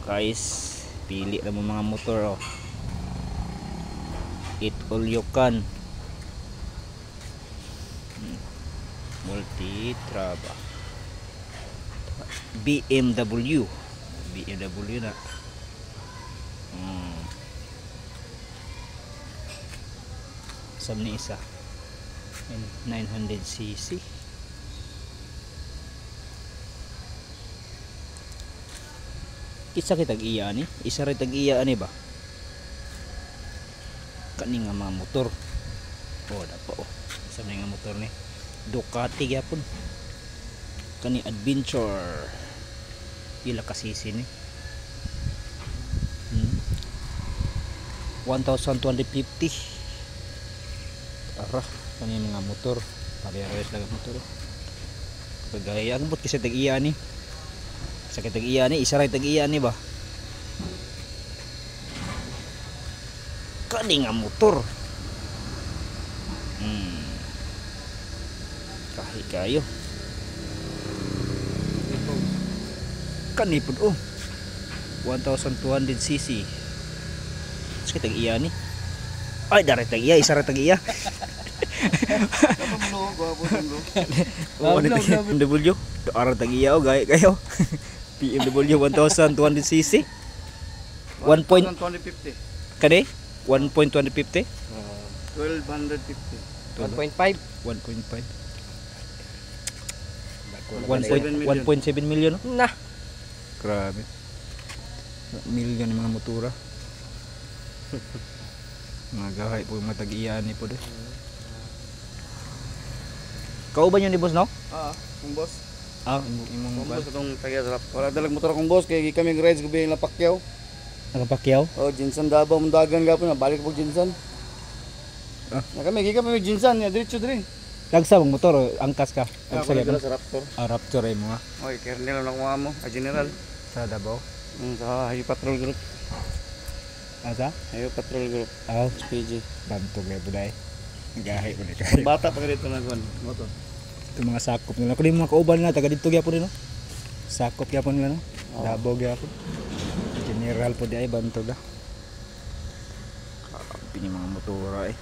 Guys, pili na mo mga motor oh. Eat all you can. Multitraba. BMW na. Sab ni isa 900cc. Isa kitag iya ni, isa rin tag iya ni ba? Kani nga mga motor. Oh, dapat oh. Isa na nga motor ni. Ducati gyapon. Kani Adventure. Pila ka cc ni? 1,250. Arah, kani mga motor. Pare-pares lang motor. Kagaya ang bot kasi tag iya ni. Sakit tag iya ni, isa ray tag iya ni ba? Kani nga motor. Kahit kayo. Kani pud oh. 1,200cc. Sakit tag iya ni. Ay, dari tag iya, isa ray tag iya. BMW, arang tag iya oh, gaya kayo. BMW 1,200cc 1.250 kani 1.250 1250 1.5 1.7 million na. grabe million yung mga motora. Mga gahay po yung matag-iyan ni po de. Kauban yun ni boss no? Kung boss. Imong Boss itong taga-sarap. Wala dalag motor akong boss kay kami rides gabi yung Lapakyaw. nakapakyaw. Oh, Jinsan Davao mundagan gapon na balik po Jinsan. Na kami Jinsan ya diretso diri. Lagsa mong motor angkas ka. Ako Lagsa nagdala sa Raptor. Raptor ay mga Oy, kernel lang kuha mo, general. sa Davao. Sa Highway Patrol Group. Asa? Highway Patrol Group. PG. Bantog na buday. Gahay po ni kay. Bata pa dito na kon motor. Ito mga sakop nila. Kung mga kauban na taga dito gyapon no. Sakop gyapon nila no. Davao gyapon. General po di ay bantog da. Kapin yung mga motora eh.